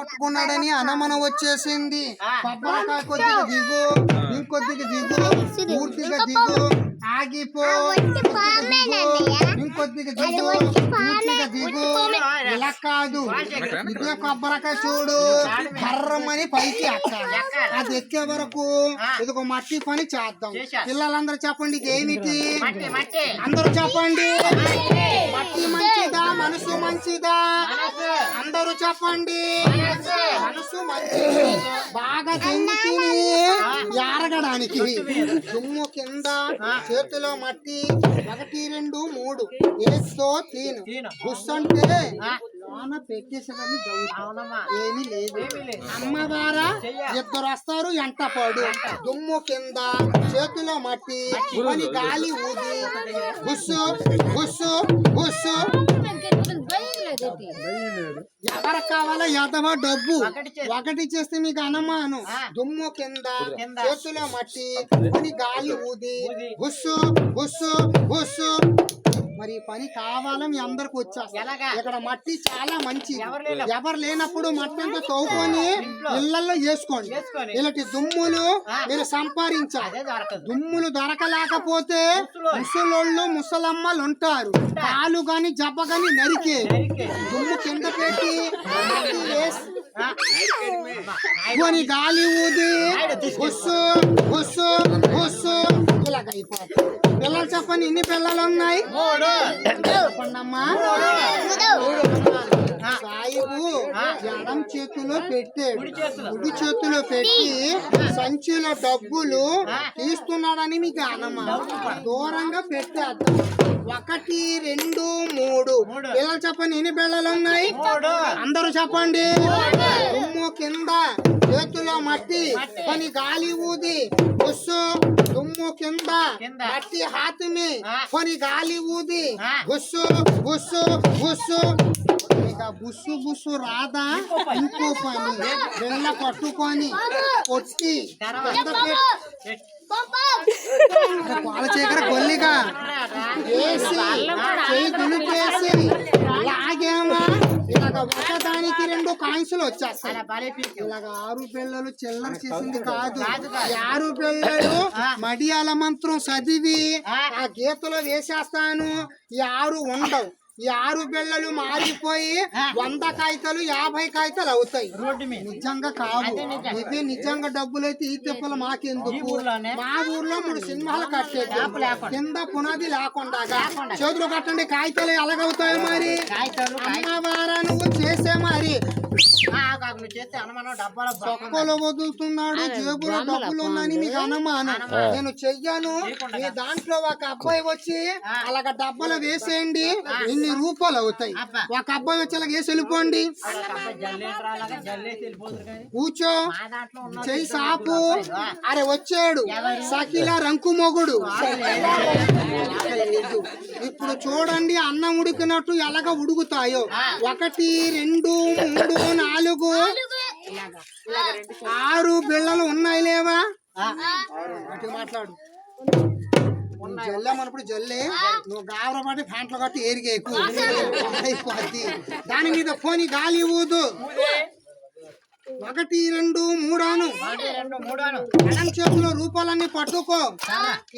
పట్టుకున్నాడని అనుమానం వచ్చేసింది. కొబ్బరికాయ కొద్దిగా దిగు, ఇంకొద్దిగా దిగు, పూర్తిగా దిగు, ఆగిపో, ఇంకొద్దిగా దిగు, పూర్తిగా దిగు. ఇలా కాదు, ఇదే కొబ్బరికాయ చూడు, కర్రమని పైకి ఎక్కాలి. అది ఎక్కే వరకు ఇదిగో మట్టి పని చేద్దాం. పిల్లలందరూ చెప్పండి, ఏమిటి? అందరూ చెప్పండి. మట్టి మంచిదా, మనసు మంచిదా? అందరూ చెప్పండి. మనసు మంచిది. బాగా తిని ఎరగడానికి దుమ్ము కింద చేతిలో మట్టి 1 2 3 ఏదో తీను కూర్చుంటే లోన పెట్టేసేదని ఏమీ లేదు. అమ్మవారా ఇద్దరు వస్తారు, ఎంట పడు. దుమ్ము కింద చేతిలో మట్టి అని గాలి ఊది బుస్సు బుస్సు బుస్సు. ఎవరికి కావాలో ఎదవ డబ్బు ఒకటి చేస్తే మీకు అనుమానం. దుమ్ము కింద చేతిలో మట్టి అని గాలి ఊది బుస్సు బుస్సు బుస్సు. మరి పని కావాలా మీ అందరికి వచ్చేస్తా. ఇక్కడ మట్టి చాలా మంచి. ఎవరు లేనప్పుడు మట్టి అంతా తవ్వుకొని ఇళ్లలో వేసుకోండి. ఇలాంటి దుమ్ములు మీరు సంపాదించాలి. దుమ్ములు దొరకలేకపోతే ముసలోళ్ళు ముసలమ్మలు ఉంటారు. కాలు గాని జబ్బ గాని నరికే దుమ్ము కింద పెట్టి కొని గాలి ఊది బుస్సు బుస్సు బుస్సు ఇలాగ అయిపోతుంది. పిల్లలు చెప్పండి, ఎన్ని పిల్లలు ఉన్నాయి? చెప్పండమ్మా. సాయిబు ఎడం చేతిలో పెట్టాడు, కుడి చేతిలో పెట్టి సంచిలో డబ్బులు తీస్తున్నాడని మీకు అనుమానం. దూరంగా పెట్టేద్దాం. 1 2 3 పిల్లలు చెప్పండి, ఎన్ని పిల్లలు ఉన్నాయి? అందరూ చెప్పండి. దుమ్ము కింద చేతిలో మట్టి పని గాలి ఊది బుస్సు. దుమ్ము కింద మట్టి హాతిమి పని గాలి ఊది బుస్సు బుస్సు బుస్సు. ఇక బుస్సు బుస్సు రాదా, ఇంకో పని వెళ్ళ పట్టుకొని కొట్టి పాల చీకర గొల్లిగా వేసి చేయి దులిపేసి లాగేమా ఇలాగ ఒకదానికి 2 కాయిన్సులు వచ్చేస్తాయి. ఇలాగ 6 పిల్లలు చిల్లర చేసింది కాదు. 6 పిల్లలు మడియాల మంత్రం చదివి ఆ గీతలో వేసేస్తాను. ఈ 6 ఉండవు. ఈ 6 బిళ్ళలు మారిపోయి 100 కాగితాలు 50 కాగితాలు అవుతాయి. నిజంగా కావు. ఇది నిజంగా డబ్బులైతే ఈ తిప్పలు మాకెందుకు? మా ఊర్లో 3 సినిమాలు కట్టేది కింద పునాది లేకుండా. చేతులు కట్టండి, కాగితాలు ఎలాగవుతాయి మరి? అమ్మవారా నువ్వు చేసే మరి తొక్కలు వదులుతున్నాడు, జేబులో డబ్బులు ఉన్నాయని మీకు అనుమానం. నేను చెయ్యను. మీ దాంట్లో ఒక అబ్బాయి వచ్చి అలాగ డబ్బలు వేసేయండి, ఇన్ని రూపాయలు అవుతాయి. ఒక అబ్బాయి వచ్చి అలాగ వేసి వెళ్ళిపోండి. కూర్చో, చెయ్యి సాపు. అరే వచ్చాడు సకిల రంకు మొగుడు. ఇప్పుడు చూడండి అన్నం ఉడికినట్టు ఎలాగ ఉడుకుతాయో. 1 2 3 4 6 బిళ్ళలు ఉన్నాయి లేవా? మాట్లాడు. జల్లేమన్నప్పుడు జల్లే, నువ్వు గాబరపడి ఫ్యాంట్లో కట్టి ఏరిగేకు అయిపోద్ది. దాని మీద పోని గాలి ఊదు. 1 2 3 అను. ఎడం చేతిలో రూపాలన్నీ పట్టుకో.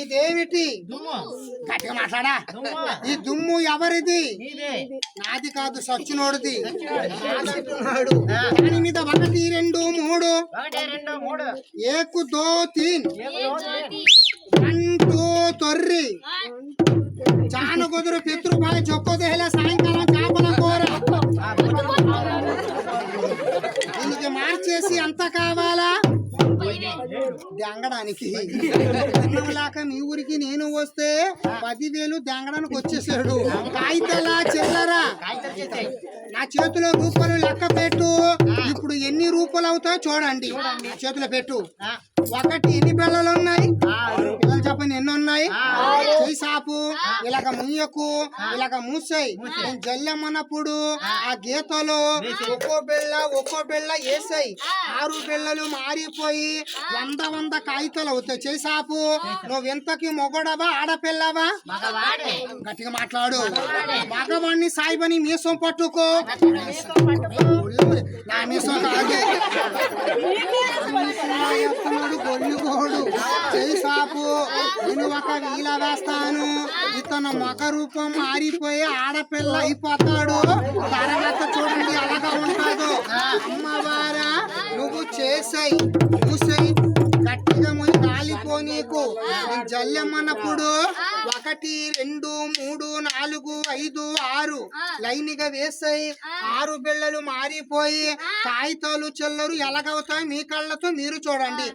ఇదేమిటి? గట్టిగా మాట్లాడా. ఈ దుమ్ము ఎవరిది? నాది కాదు, సచ్చినోడిది. దాని మీద 1 2 3 1 2 3 అంటూ తొర్రి చాను కుదురు పితృభాయ్ చొక్కు దేహలే సాయంకాలం చేపల కూర. దీనికి మార్చేసి అంత కావాలా దెంగడానికి? లేక మీ ఊరికి నేను వస్తే 10,000 దెంగడానికి వచ్చేసాడు. కాగితాలా చిల్లరా? నా చేతిలో రూపాయలు లెక్క పెట్టు. ఇప్పుడు ఎన్ని రూపాయలు అవుతాయో చూడండి. చేతిలో పెట్టు. 1 ఎన్ని పిల్లలు ఉన్నాయి? పిల్లలు చెప్పండి, ఎన్ని ఉన్నాయి? చెయ్యి సాపు. ఇలాగ ముయ్యకు, ఇలాగ మూసాయి. నేను జల్లెమ్మన్నప్పుడు ఆ గీతలో ఒక్కో బిళ్ళ వేసాయి. 6 బిళ్ళలు మారిపోయి 100 కాగితాలు అవుతాయి. చేయి సాపు. నువ్వు ఇంతకి మొగడవా ఆడపిల్లవా? గట్టిగా మాట్లాడు. మగవాణ్ణి సాయిబని మీసం పట్టుకో. నా మీసం కాదు చేస్తున్నాడు గొల్లిగోడు చేయి సాపు నేను ఒక వీల వేస్తాను ఇతను మొగ రూపం మారిపోయి ఆడపిల్ల అయిపోతాడు తర్వాత చూడండి అలాగా ఉంటాడు అమ్మవారా నువ్వు చేసాయి మూసాయి గట్టిగా ముందు కాలిపో నీకు జల్లెమ్మన్నప్పుడు 1 2 3 4 5 6 లైన్గా వేసాయి 6 బిళ్ళలు మారిపోయి కాగితాలు చిల్లరు ఎలాగవుతాయి మీ కళ్ళతో మీరు చూడండి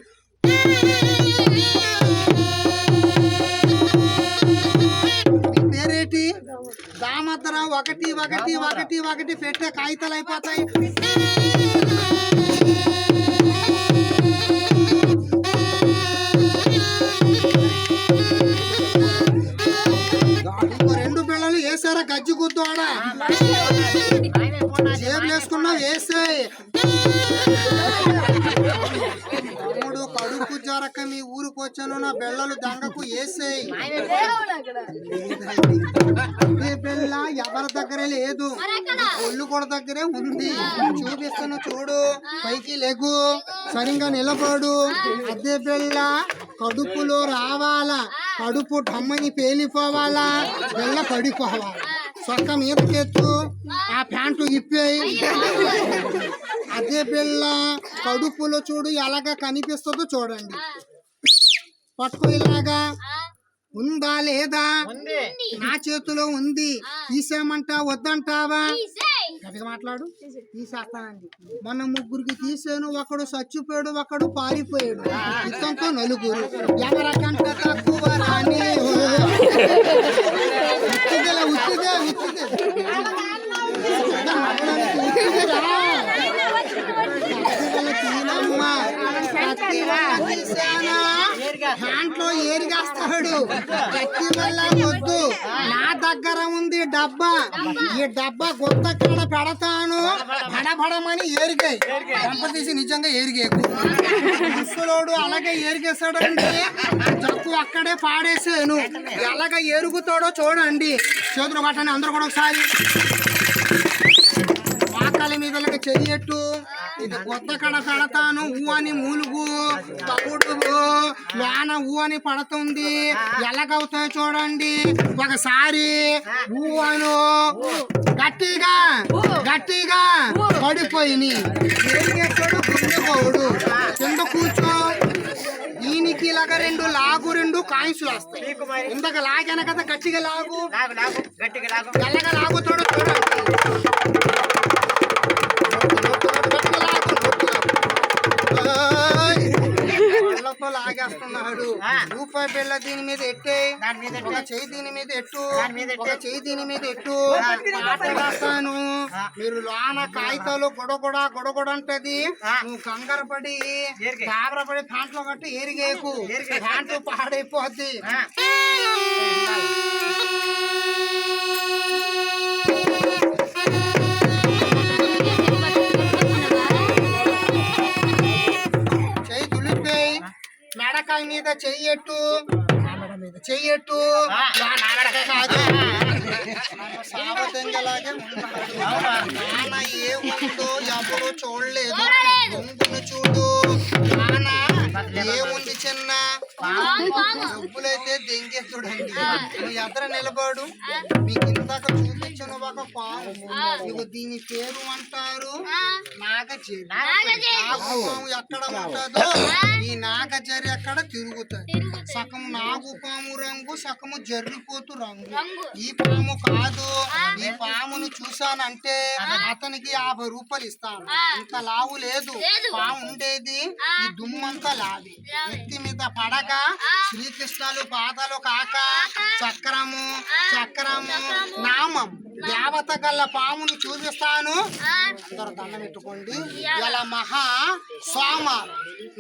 పేరేటి దామత్ర 1 1 1 1 పెట్టే కాగితాలు అయిపోతాయి వేసారా గజ్జి గుద్దోడా జేబులు వేసుకున్నావు వేసాయి తమ్ముడు కడుపు జరక మీ ఊరికి వచ్చాను నా బెళ్ళలు దండకు వేసాయి బెల్ల ఎవరి దగ్గరే లేదు ఒళ్ళు కూడా దగ్గరే ఉంది చూపిస్తాను చూడు పైకి లెగు సరిగా నిలబడు అదే బెల్ల కడుపులో రావాలా కడుపు డమ్మని పేలిపోవాలా బెల్ల పడిపోవాలా సొక్క మీదకెత్తు ఆ ప్యాంటు ఇప్పేయి అదే బిళ్ళ కడుపులో చూడు ఎలాగా కనిపిస్తుందో చూడండి పట్టుకో ఇలాగా ఉందా లేదా నా చేతిలో ఉంది తీసేయమంటా వద్దంటావా గట్టిగా మాట్లాడు తీసేస్తానండి మొన్న 3 తీసాను ఒకడు చచ్చిపోయాడు ఒకడు పారిపోయాడు ఇతంతో 4 ఎవరికంటే తక్కువ రాని దాంట్లో ఏరిగేస్తాడు కత్తి వల్ల వద్దు నా దగ్గర ఉంది డబ్బా ఈ డబ్బా గొప్ప కాడ పెడతాను బడబడమని ఏరిగాయి గంప తీసి నిజంగా ఏరిగేకు ముసలోడు అలాగే ఏరిగేస్తాడంటే జప్పు అక్కడే పాడేసాను ఎలాగ ఏరుగుతాడో చూడండి చేతులు పట్టండి అందరూ కూడా ఒకసారి ఆకలి మీద చెయ్యట్టు ఇది కొత్త కడ పెడతాను ఊ అని మూలుగు తప్పుడు లోన ఊ అని పడుతుంది ఎలాగవుతాయో చూడండి ఒకసారి ఊ అను గట్టిగా గట్టిగా పడిపోయి గుండెపోడు కింద కూర్చో దీనికి ఇలాగ 2 లాగు 2 కాయిన్సులు వస్తాయి ఇందాక లాగాను కదా గట్టిగా లాగు ఎలాగ లాగుతాడో చూడండి లాగేస్తున్నాడు రూపాయి బిళ్ళ దీని మీద ఎట్టే ఒక చెయ్యి దీని మీద ఎట్టు ఒక చెయ్యి దీని మీద ఎట్టు రాస్తాను మీరు లోన కాగితాలు గొడగొడ అంటది నువ్వు కంగారు పడి గాబరపడి ప్యాంట్లో కట్టి ఏరిగేకు ప్యాంటు పాడైపోద్ది మెడకాయ మీద చెయ్యట్టు చెయ్యట్టు కాదు సావతంగలాగే నాన్న ఏముందో ఎవరు చూడలేదు దొంగును చూడు నాన్న ఏముంది చిన్న డబ్బులైతే దెంగే చూడండి నువ్వు ఎద్దర నిలబడు మీకు ఇందాక చూపించిన ఒక పాము నువ్వు దీని పేరు అంటారు నాగజరి నాగుపాము ఎక్కడ ఉంటుందో ఈ నాగజరి ఎక్కడ తిరుగుతుంది సగం నాగుపాము రంగు సగము జర్రిపోతు రంగు ఈ పాము కాదు ఈ పామును చూసానంటే అతనికి 50 రూపాయలు ఇస్తాను ఇంత లావు లేదు పాము ఉండేది ఈ దుమ్మంతా లావి వ్యక్తి మీద పడక శ్రీకృష్ణులు పాదాలు కాక చక్రము నామం దేవత గల్ల పామును చూపిస్తాను అందరూ దండం పెట్టుకోండి ఇలా మహా సోమ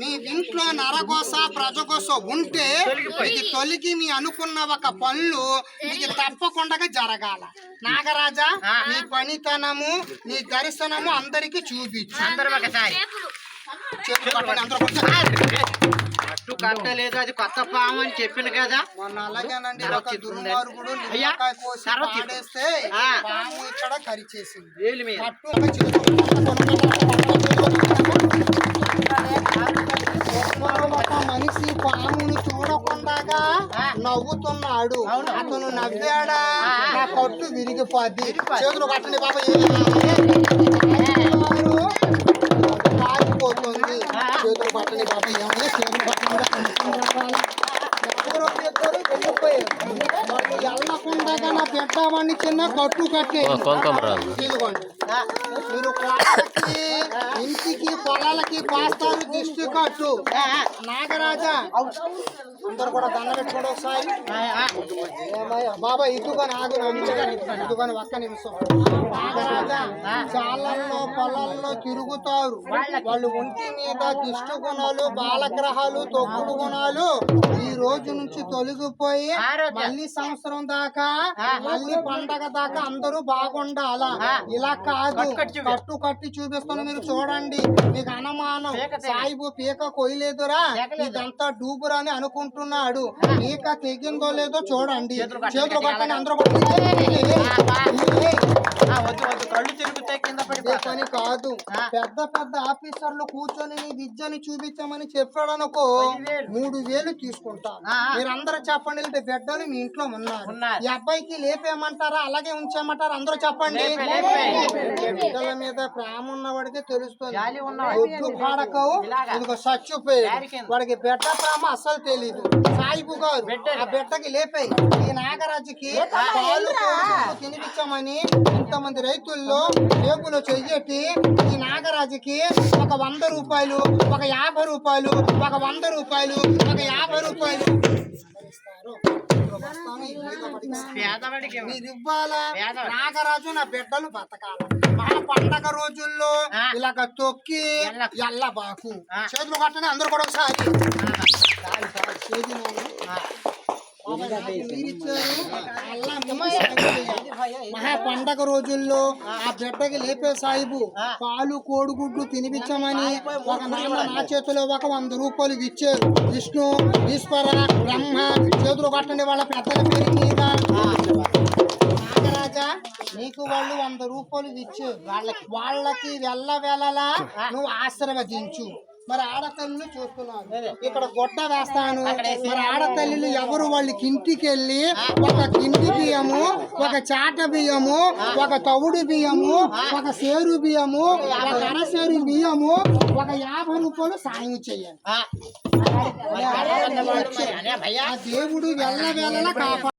మీ ఇంట్లో నరగోస ప్రజగోస ఉంటే మీకు తొలిగి మీ అనుకున్న ఒక పనులు మీకు తప్పకుండా జరగాల నాగరాజా నీ పనితనము నీ దర్శనము అందరికి చూపించు అందరూ ఒకసారి కట్టు కట్టలేదు, అది కొత్త పాము అని చెప్పిన కదా. మొన్న అలాగేనండి తర్వాత ఒక చెప్తుంది. దుర్మార్గుడు అయ్యా, నిమ్మకాయ కోసి తర్వాత చెప్పు. పాడేస్తే ఆ. పాము ఇక్కడ కరిచేసింది. వేలు మీద కట్టు ఒక ఒక మనిషి పామును చూడకుండాగా నవ్వుతున్నాడు. అతను నవ్వాడా నా కట్టు విరిగిపోద్ది. చేతులు కట్టండి బాబా, కాలిపోతుంది. చేతులు పట్టండి బాబా, ఏమైనా చేతులు పట్టండి. ఎవరో ఇద్దరు వెళ్ళిపోయారు. వాళ్ళు వెళ్ళకుండా నా బిడ్డ వాడిని చిన్న కట్టు కట్టేది. ఇదిగోండి, మీరు కోళ్ళకి ఇంటికి పొలాలకి పాస్తారు దిష్టి కట్టు. నాగరాజా అందరు కూడా దండ పెట్టుకోండి ఒకసారి. బాబా ఇటుకొని ఆగు, ఇటుకొని ఒక్క నిమిషం. నాగరాజా చాలల్లో పొలాల్లో తిరుగుతారు. వాళ్ళు ఒంటి మీద దిష్టి గుణాలు, బాలగ్రహాలు, తొక్కుడు గుణాలు ఈ రోజు నుంచి తొలగిపోయి మళ్ళీ సంవత్సరం దాకా, మళ్ళీ పండగ దాకా అందరూ బాగుండాలా. ఇలా కాదు, కట్టు కట్టి చూపిస్తాను, మీరు చూడండి. మీకు అనుమానం సాయిబు పీక కొయ్యలేదురా, ఇదంతా డూబురా అని అనుకుంటున్నాడు. పీక తెగిందో లేదో చూడండి. చేతులు పట్టండి అందరూ. కళ్ళు తిరుగుతాయి కింద పడి. పని కాదు, పెద్ద పెద్ద ఆఫీసర్లు కూర్చొని నీ విద్యని చూపించామని చెప్పాడనుకో 3000 తీసుకుంటా. మీరందరూ చెప్పండి, బిడ్డలు మీ ఇంట్లో ఉన్నారు, ఈ అబ్బాయికి లేపేయమంటారా అలాగే ఉంచేయమంటారా? అందరూ చెప్పండి. బిడ్డల మీద ప్రేమ ఉన్నవాడికి తెలుస్తుంది. ఒడ్డు పాడకవు ఇదిగో చచ్చిపోయి వాడికి బిడ్డ ప్రేమ అస్సలు తెలీదు. సాయిబు గారు ఆ బిడ్డకి లేపాయి. ఈ నాగరాజుకి పాలు తినిపించామని ఇంతమంది రైతుల్లో జేబులో చెయ్యటి ఈ నాగరాజుకి ఒక 100 రూపాయలు, ఒక 50 రూపాయలు, ఒక 100 రూపాయలు, ఒక 50 రూపాయలు మీరు ఇవ్వాలా? నాగరాజు నా బిడ్డలు బతకాల. మన పండగ రోజుల్లో ఇలాగ తొక్కి ఎల్లబాకు. చేతులు కట్టని అందరూ కూడా ఒకసారి. మహా పండగ రోజుల్లో ఆ బిడ్డకి లేపే సాయిబు పాలు కోడిగుడ్లు తినిపించమని ఒక నాన్న నా చేతిలో ఒక 100 రూపాయలు ఇచ్చారు. విష్ణు, ఈశ్వర, బ్రహ్మ చేతులు కట్టండి వాళ్ళ పెద్దల పేరు మీద. నాగరాజా నీకు వాళ్ళు 100 రూపాయలు ఇచ్చారు. వాళ్ళకి వెళ్ళలా నువ్వు ఆశీర్వదించు. మరి ఆడతల్లు చూస్తున్నారు, ఇక్కడ గొడ్డ వేస్తాను. మరి ఆడతల్లి ఎవరు? వాళ్ళకి ఇంటికి వెళ్ళి ఒక కింది బియ్యము, ఒక చాట బియ్యము, ఒక తవుడు బియ్యము, ఒక సేరు బియ్యము, ఒక అరసేరు బియ్యము, ఒక 50 రూపాయలు సాయం చెయ్యాలి. ఆ దేవుడు వెళ్ళ కాపాడు.